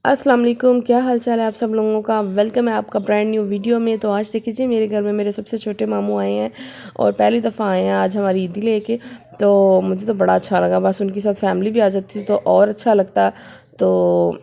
अस्सलाम वालेकुम, क्या हाल चाल है आप सब लोगों का। वेलकम है आपका ब्रांड न्यू वीडियो में। तो आज देखिए मेरे घर में मेरे सबसे छोटे मामू आए हैं और पहली दफ़ा आए हैं आज हमारी ईदी लेके। तो मुझे तो बड़ा अच्छा लगा, बस उनके साथ फैमिली भी आ जाती तो और अच्छा लगता। तो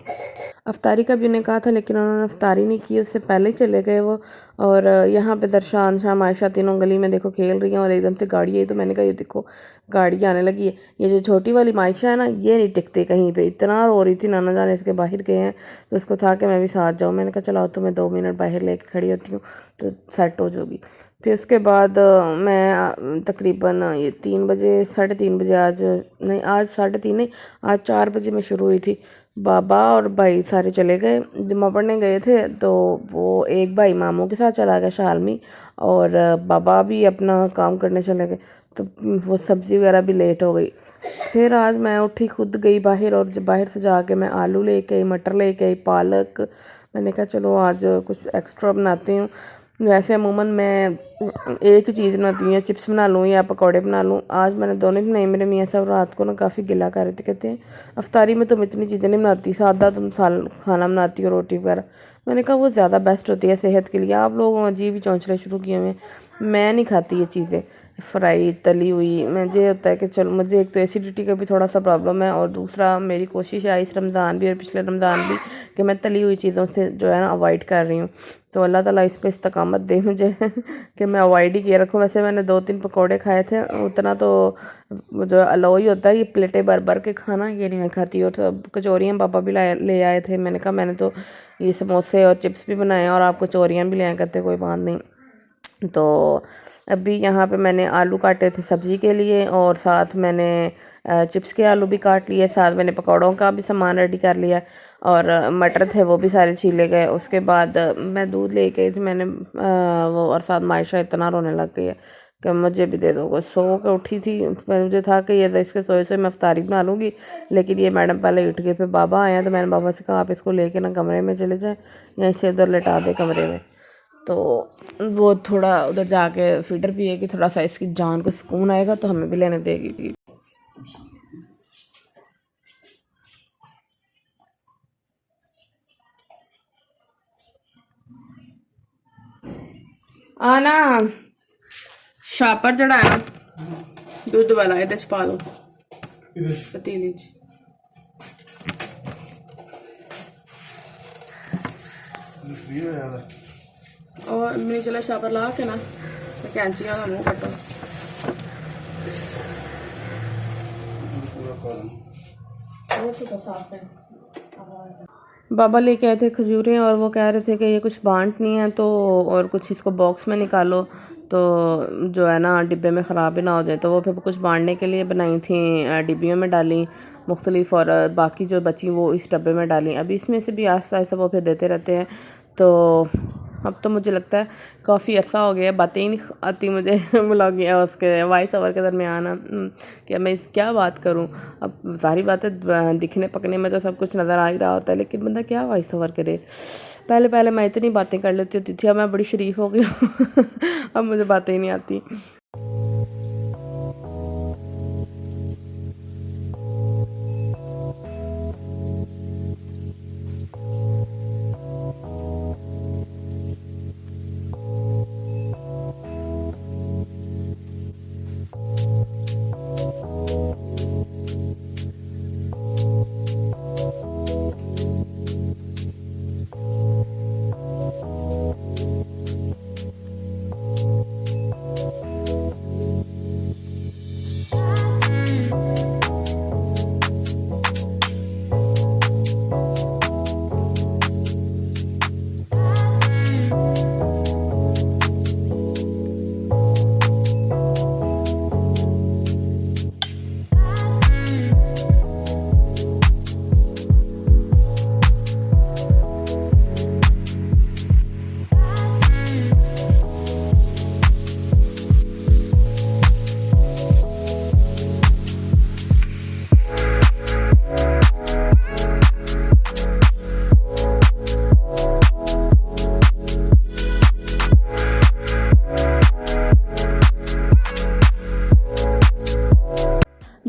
अफ्तारी का भी उन्हें कहा था लेकिन उन्होंने अफ्तारी नहीं की, उससे पहले ही चले गए वो। और यहाँ पे दरशान शाम आयशा तीनों गली में देखो खेल रही हैं और एकदम से गाड़ी आई तो मैंने कहा ये देखो गाड़ी आने लगी है। ये जो छोटी वाली मायशा है ना, ये नहीं टिकती कहीं पे, इतना रो रही थी, नाना जान इसके बाहर गए हैं तो उसको था कि मैं भी साथ जाऊँ। मैंने कहा चलो तो मैं 2 मिनट बाहर लेके खड़ी होती हूँ तो सेट हो जाएगी। फिर उसके बाद मैं तकरीबन ये 3 बजे 3:30 बजे, आज नहीं आज 3:30 नहीं, आज 4 बजे में शुरू हुई थी। बाबा और भाई सारे चले गए, जुम्मा पढ़ने गए थे। तो वो एक भाई मामू के साथ चला गया शालमी, और बाबा भी अपना काम करने चले गए। तो वो सब्ज़ी वगैरह भी लेट हो गई। फिर आज मैं उठी, खुद गई बाहर, और जब बाहर से जाके मैं आलू लेके आई, मटर लेके आई, पालक। मैंने कहा चलो आज कुछ एक्स्ट्रा बनाती हूँ। वैसे अमूमन मैं एक ही चीज़ बनाती हूँ, या चिप्स बना लूँ या पकौड़े बना लूँ। आज मैंने दोनों बनाई। मेरे मियाँ साहब रात को ना काफ़ी गिला कर रहे थे, कहते हैं अफ्तारी में तुम इतनी चीज़ें नहीं बनाती, सादा तुम खाना बनाती हो, रोटी वगैरह। मैंने कहा वो ज़्यादा बेस्ट होती है सेहत के लिए, आप लोग अजीब ही चौंचले शुरू किए हुए हैं। मैं नहीं खाती ये चीज़ें फ्राई तली हुई। मुझे होता है कि चलो, मुझे एक तो एसिडिटी का भी थोड़ा सा प्रॉब्लम है, और दूसरा मेरी कोशिश है इस रमज़ान भी और पिछले रमज़ान भी कि मैं तली हुई चीज़ों से जो है ना अवॉइड कर रही हूँ। तो अल्लाह ताला इस पर इस्तकामत दे मुझे कि मैं अवॉइड ही किए रखूँ। वैसे मैंने 2-3 पकौड़े खाए थे, उतना तो जो अलाउ ही होता है, ये प्लेटें भर भर के खाना ये नहीं मैं खाती। और सब कचौरियाँ पापा भी ले आए थे। मैंने कहा मैंने तो ये समोसे और चिप्स भी बनाए और आप कचौरियाँ भी ले आए, करते कोई बात नहीं। तो अभी यहाँ पे मैंने आलू काटे थे सब्ज़ी के लिए, और साथ मैंने चिप्स के आलू भी काट लिए, साथ मैंने पकौड़ों का भी सामान रेडी कर लिया, और मटर थे वो भी सारे छीले गए। उसके बाद मैं दूध ले गई थी मैंने वो, और साथ मायशा इतना रोने लग गई है कि मुझे भी दे दो। कुछ सो के उठी थी, मुझे था कि ये इसके सोए से मैं अफ्तारी बना लूँगी, लेकिन ये मैडम पहले उठ गए। फिर बाबा आया तो मैंने बाबा से कहा आप इसको लेके ना कमरे में चले जाएँ, या इसे उधर लेटा दे कमरे में। तो वो थोड़ा उधर जाके फीडर पिएगी, थोड़ा सा इसकी जान को सुकून आएगा तो हमें भी लेने देगी। आना शापर जड़ा है ना दूध वाला, ये पा लो पतीली च। और मैंने चला शापर ला के ना तो कैंचिया का मुंह कटो। वो तो साफ है। बाबा लेके आए थे खजूरें, और वो कह रहे थे कि ये कुछ बांटनी है तो, और कुछ इसको बॉक्स में निकालो तो जो है ना डिब्बे में ख़राब भी ना हो जाए। तो वो फिर कुछ बांटने के लिए बनाई थी, डिब्बियों में डाली मुख्तलिफ, और बाकी जो बची वो इस डब्बे में डाली। अभी इसमें से भी आहिस्ता आहिस्ता वो फिर देते रहते हैं। तो अब तो मुझे लगता है काफ़ी अर्सा हो गया, बातें ही नहीं आती मुझे ब्लॉग या उसके वॉइस ओवर के दरमियान कि मैं क्या बात करूं। अब सारी बातें दिखने पकने में तो सब कुछ नज़र आ ही रहा होता है, लेकिन बंदा क्या वॉइस ओवर करे। पहले पहले मैं इतनी बातें कर लेती होती थी, अब मैं बड़ी शरीफ हो गई हूँ अब मुझे बातें ही नहीं आती।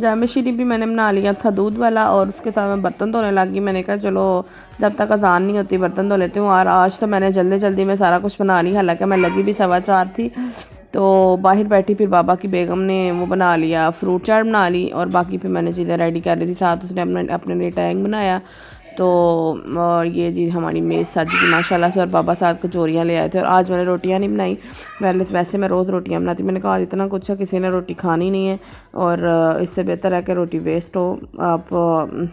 जामे शीरी भी मैंने बना लिया था दूध वाला, और उसके साथ मैं बर्तन धोने लगी। मैंने कहा चलो जब तक अजान नहीं होती बर्तन धो लेती हूँ। और आज तो मैंने जल्दी जल्दी में सारा कुछ बना लिया, हालांकि मैं लगी भी 4:15 थी। तो बाहर बैठी फिर बाबा की बेगम ने वो बना लिया, फ्रूट चाट बना ली, और बाकी फिर मैंने चीज़ें रेडी कर रही थी। साथ उसने अपने लिए टैंग बनाया। तो और ये जी हमारी मेज़ सज गई माशाल्लाह से, और बाबा साथ कचौरियाँ ले आए थे। और आज मैंने रोटियाँ नहीं बनाई, वैसे मैं रोज़ रोटियाँ बनाती। मैंने कहा आज इतना कुछ है, किसी ने रोटी खानी नहीं है, और इससे बेहतर है कि रोटी वेस्ट हो, आप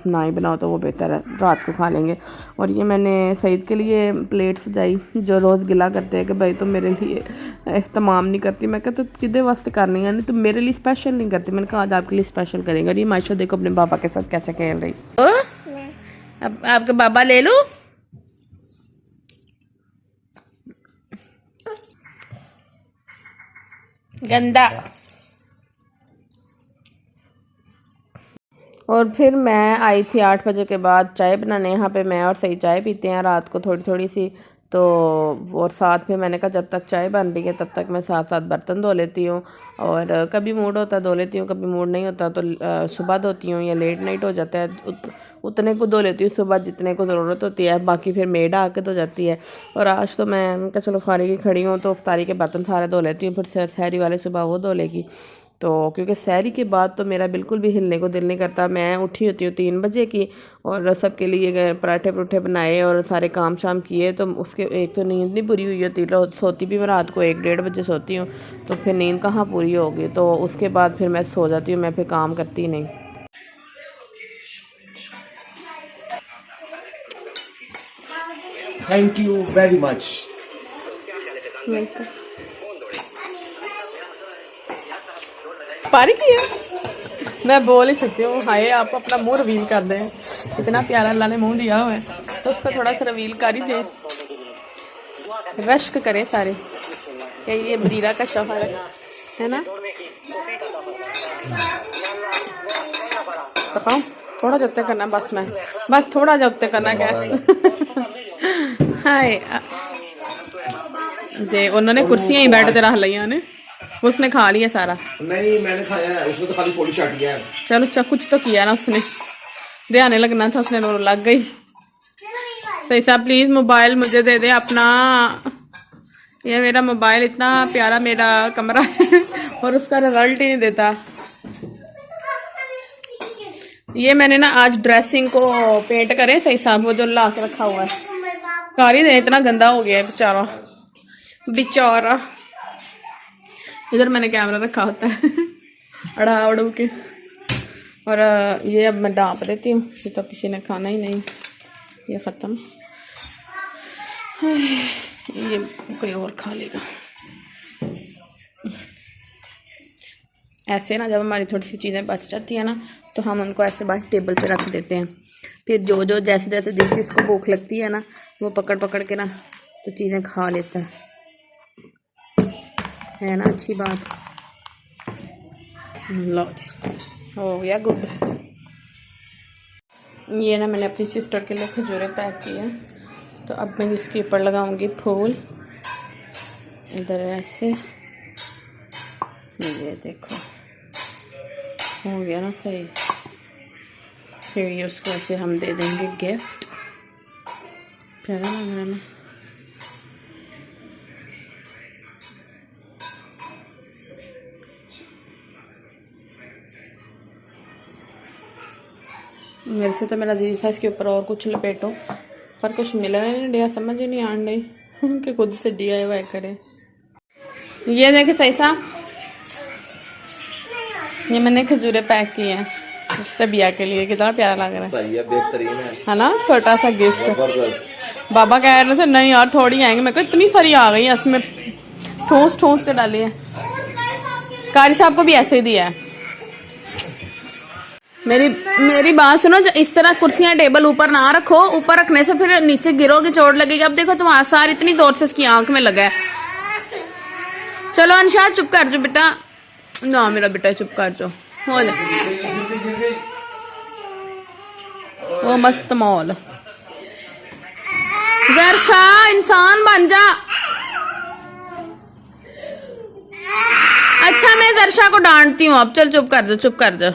ना ही बनाओ तो वो बेहतर है, रात को खा लेंगे। और ये मैंने सईद के लिए प्लेट सजाई, जो रोज़ गिला करते हैं कि भाई तुम मेरे लिए एहतमाम नहीं करती। मैं कहता तो किदे वास्ते करनी है, नहीं तुम मेरे लिए स्पेशल नहीं करती। मैंने कहा आज आपके लिए स्पेशल करेंगे। और ये माशा देखो अपने पापा के साथ कैसे खेल रही। अब आपके बाबा ले लो। गंदा। और फिर मैं आई थी 8 बजे के बाद चाय बनाने। यहाँ पे मैं और सही चाय पीते हैं रात को थोड़ी थोड़ी सी। तो और साथ फिर मैंने कहा जब तक चाय बन रही है तब तक मैं साथ साथ बर्तन धो लेती हूँ। और कभी मूड होता है धो लेती हूँ, कभी मूड नहीं होता तो सुबह धोती हूँ, या लेट नाइट हो जाता है उतने को धो लेती हूँ सुबह जितने को ज़रूरत होती है। बाकी फिर मेड आके धो जाती है। और आज तो मैं क्या चलो फारिग खड़ी हूँ तो इफ्तारी के बर्तन सारे धो लेती हूँ, फिर सहरी वाले सुबह वो धो लेगी। तो क्योंकि सहरी के बाद तो मेरा बिल्कुल भी हिलने को दिल नहीं करता। मैं उठी होती हूँ 3 बजे की, और सबके लिए पराठे परूठे बनाए और सारे काम शाम किए। तो उसके एक तो नींद नहीं पूरी हुई होती, सोती भी मैं रात को 1-1:30 बजे सोती हूँ, तो फिर नींद कहाँ पूरी होगी। तो उसके बाद फिर मैं सो जाती हूँ, मैं फिर काम करती नहीं। Thank you very much. पारी की है, मैं बोल ही सकती हूँ। हाय आप अपना मुंह रिवील कर दें, इतना प्यारा अल्लाह ने मुंह दिया हुआ है तो उसका थोड़ा सा रिवील कर ही दे, रश्क करें सारे। क्या ये बरीरा का शौहर है ना? दिखाऊं थोड़ा जब करना, बस थोड़ा जब करना क्या। हाय जे उन्होंने कुर्सियां ही बेड ते रख लिया ने, उसने खा लिया सारा। नहीं मैंने खाया है, उसने तो खाली पोली चाटी है। चलो कुछ तो किया ना उसने, ध्यान लगना था, उसने रो लग गई। सही साहब प्लीज मोबाइल मुझे दे दे अपना, ये मेरा मोबाइल इतना प्यारा मेरा कमरा है और उसका रिजल्ट ही नहीं देता। ये मैंने ना आज ड्रेसिंग को पेंट करे सही साहब, वो जो ला के रखा हुआ है कार ही दे, इतना गंदा हो गया है बेचारा बेचारा। इधर मैंने कैमरा रखा होता है अड़ा उड़ू के। और ये अब मैं डांप देती हूँ, ये तो किसी ने खाना ही नहीं, ये ख़त्म। ये कोई और खा लेगा। ऐसे ना जब हमारी थोड़ी सी चीज़ें बच जाती है ना तो हम उनको ऐसे बाहर टेबल पे रख देते हैं, फिर जो जो जैसे जैसे जिस जिसको भूख लगती है ना वो पकड़ पकड़ के ना तो चीज़ें खा लेता है ना। अच्छी बात। लो हो गया गुड। ये ना मैंने अपनी सिस्टर के लिए खजूरें पैक की हैं, तो अब मैं इसके ऊपर लगाऊंगी फूल इधर ऐसे। ये देखो हो गया ना सही। फिर ये उसको ऐसे हम दे देंगे गिफ्ट। प्यारा लग रहा है ना। मेरे से तो मेरा दीदी था इसके ऊपर और कुछ लपेटो, पर कुछ मिला नहीं दिया, समझ ही नहीं आन रही कि खुद से DIY करे। ये देखे सही सा, ये मैंने खजूरें पैक की हैं रबिया के लिए, कितना प्यारा लग रहा है। सही है, बेहतरीन है ना, छोटा सा गिफ्ट। बाबा कह रहे थे नहीं यार थोड़ी आएंगे, मैं को इतनी सारी आ गई है, इसमें ठोस ठोस के डाली है। कारी साहब को भी ऐसे ही दिया है। मेरी बात सुनो, जो इस तरह कुर्सियां टेबल ऊपर ना रखो, ऊपर रखने से फिर नीचे गिरोगे चोट लगेगी। अब देखो तुम्हारा सार इतनी जोर से इसकी आंख में लगा है। चलो अंशा चुप कर जो बेटा, ना मेरा बेटा चुप कर जो, हो जा वो मस्त मॉल। जरशा इंसान बन जा। अच्छा मैं जरशा को डांटती हूँ अब, चल चुप कर दो चुप कर दो।